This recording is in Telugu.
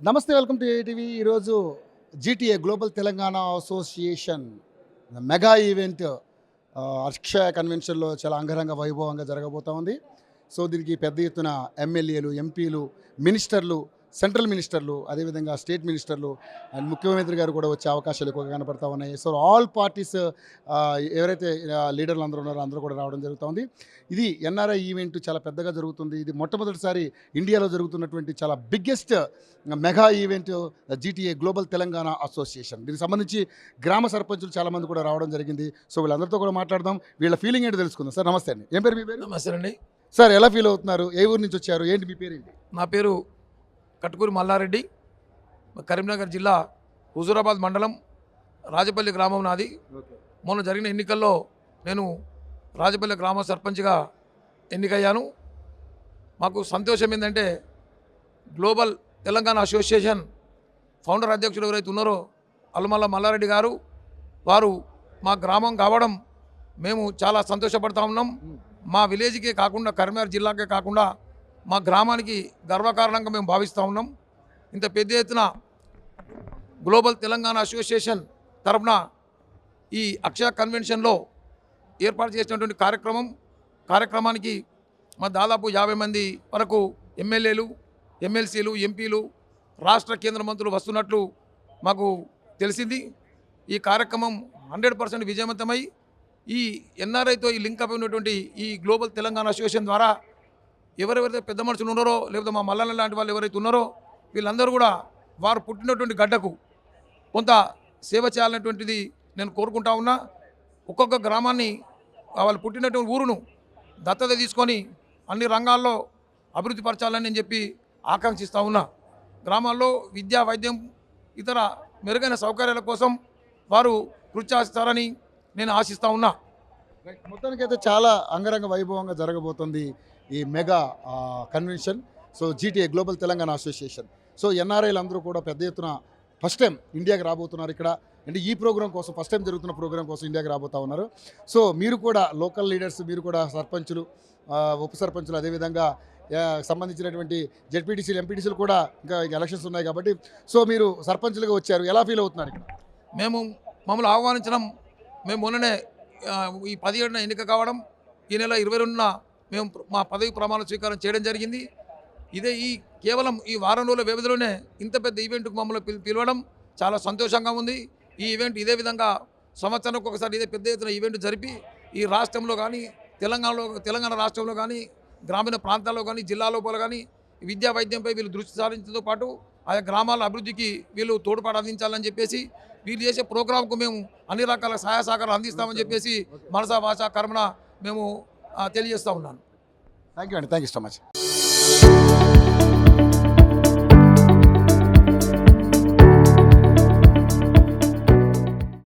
నమస్తే, వెల్కమ్ టు ఏటీవీ. ఈరోజు GTA Global Telangana Association mega event Akshaya కన్వెన్షన్లో చాలా అంగరంగ వైభవంగా జరగబోతూ ఉంది. సో దీనికి పెద్ద ఎత్తున ఎమ్మెల్యేలు, ఎంపీలు, మినిస్టర్లు, సెంట్రల్ మినిస్టర్లు, అదేవిధంగా స్టేట్ మినిస్టర్లు అండ్ ముఖ్యమంత్రి గారు కూడా వచ్చే అవకాశాలు ఎక్కువగా కనపడతా ఉన్నాయి. సో ఆల్ పార్టీస్ ఎవరైతే లీడర్లు అందరూ ఉన్నారో అందరూ కూడా రావడం జరుగుతుంది. ఇది ఎన్ఆర్ఐ ఈవెంట్ చాలా పెద్దగా జరుగుతుంది. ఇది మొట్టమొదటిసారి ఇండియాలో జరుగుతున్నటువంటి చాలా biggest mega event GTA Global Telangana association. దీనికి సంబంధించి గ్రామ సర్పంచులు చాలామంది కూడా రావడం జరిగింది. సో వీళ్ళందరితో కూడా మాట్లాడదాం, వీళ్ళ ఫీలింగ్ ఏంటో తెలుసుకుందాం. సార్ నమస్తే అండి. ఏం పేరు మీ పేరు? నమస్తే అండి. సార్ ఎలా ఫీల్ అవుతున్నారు? ఏ ఊరు నుంచి వచ్చారు? ఏంటి మీ పేరు ఏంటి? నా పేరు కట్కూరి మల్లారెడ్డి, కరీంనగర్ జిల్లా హుజూరాబాద్ మండలం రాజపల్లి గ్రామం నాది. మొన్న జరిగిన ఎన్నికల్లో నేను రాజపల్లి గ్రామ సర్పంచ్గా ఎన్నికయ్యాను. మాకు సంతోషం ఏంటంటే గ్లోబల్ తెలంగాణ అసోసియేషన్ ఫౌండర్ అధ్యక్షుడు ఎవరైతే ఉన్నారో అల్మల్ల మల్లారెడ్డి గారు, వారు మా గ్రామం కావడం మేము చాలా సంతోషపడతా ఉన్నాం. మా విలేజ్కే కాకుండా కరీంనగర్ జిల్లాకే కాకుండా మా గ్రామానికి గర్వకారణంగా మేము భావిస్తూ ఉన్నాం. ఇంత పెద్ద ఎత్తున గ్లోబల్ తెలంగాణ అసోసియేషన్ తరఫున ఈ అక్షయ కన్వెన్షన్లో ఏర్పాటు చేసినటువంటి కార్యక్రమానికి మా దాదాపు 50 మంది వరకు ఎమ్మెల్యేలు, ఎమ్మెల్సీలు, ఎంపీలు, రాష్ట్ర కేంద్ర మంత్రులు వస్తున్నట్లు మాకు తెలిసింది. ఈ కార్యక్రమం 100% విజయవంతమై ఈ ఎన్ఆర్ఐతో ఈ లింక్ అప్ ఉన్నటువంటి ఈ గ్లోబల్ తెలంగాణ అసోసియేషన్ ద్వారా ఎవరెవరైతే పెద్ద మనుషులు ఉన్నారో, లేకపోతే మా మల్లన్న లాంటి వాళ్ళు ఎవరైతే ఉన్నారో వీళ్ళందరూ కూడా వారు పుట్టినటువంటి గడ్డకు కొంత సేవ చేయాలనేటువంటిది నేను కోరుకుంటా ఉన్నా. ఒక్కొక్క గ్రామాన్ని, వాళ్ళు పుట్టినటువంటి ఊరును దత్తత తీసుకొని అన్ని రంగాల్లో అభివృద్ధి పరచాలని నేను చెప్పి ఆకాంక్షిస్తూ ఉన్నా. గ్రామాల్లో విద్యా, వైద్యం, ఇతర మెరుగైన సౌకర్యాల కోసం వారు కృషి చేస్తారని నేను ఆశిస్తూ ఉన్నా. మొత్తానికైతే చాలా అంగరంగ వైభవంగా జరగబోతుంది ఈ mega convention. So GTA Global Telangana Association. So ఎన్ఆర్ఐలు అందరూ కూడా పెద్ద ఎత్తున ఫస్ట్ టైం ఇండియాకి రాబోతున్నారు. ఇక్కడ అంటే ఈ ప్రోగ్రాం కోసం, ఫస్ట్ టైం జరుగుతున్న ప్రోగ్రాం కోసం ఇండియాకి రాబోతూ ఉన్నారు. సో మీరు కూడా లోకల్ లీడర్స్, మీరు కూడా సర్పంచులు, ఉప సర్పంచులు, అదేవిధంగా సంబంధించినటువంటి జెడ్పీటీసీలు, ఎంపీటీసీలు కూడా ఇంకా ఎలక్షన్స్ ఉన్నాయి కాబట్టి సో మీరు సర్పంచులుగా వచ్చారు. ఎలా ఫీల్ అవుతున్నారు? ఇక్కడ మమ్మల్ని ఆహ్వానించడం, మేము మొన్ననే ఈ 17న ఎన్నిక కావడం, ఈ నెల 22న మేము మా పదవి ప్రమాణ స్వీకారం చేయడం జరిగింది. ఇదే కేవలం ఈ వారం రోజుల వ్యవధిలోనే ఇంత పెద్ద ఈవెంట్కు మమ్మల్ని పిలవడం చాలా సంతోషంగా ఉంది. ఈ ఈవెంట్ ఇదే విధంగా సంవత్సరానికి ఒకసారి ఇదే పెద్ద ఎత్తున ఈవెంట్ జరిపి ఈ రాష్ట్రంలో కానీ, తెలంగాణ రాష్ట్రంలో కానీ, గ్రామీణ ప్రాంతాల్లో కానీ, జిల్లా లోపల కానీ విద్యా వైద్యంపై వీళ్ళు దృష్టి సారించడంతో పాటు ఆయా గ్రామాల అభివృద్ధికి వీళ్ళు తోడ్పాటు అందించాలని చెప్పేసి వీళ్ళు చేసే ప్రోగ్రాంకు మేము అన్ని రకాల సహాయ సహకారాలు అందిస్తామని చెప్పేసి మనసా వాచా కర్మన మేము తెలియజేస్తూ ఉన్నాను. థ్యాంక్ యూ అండి. Thank you so much.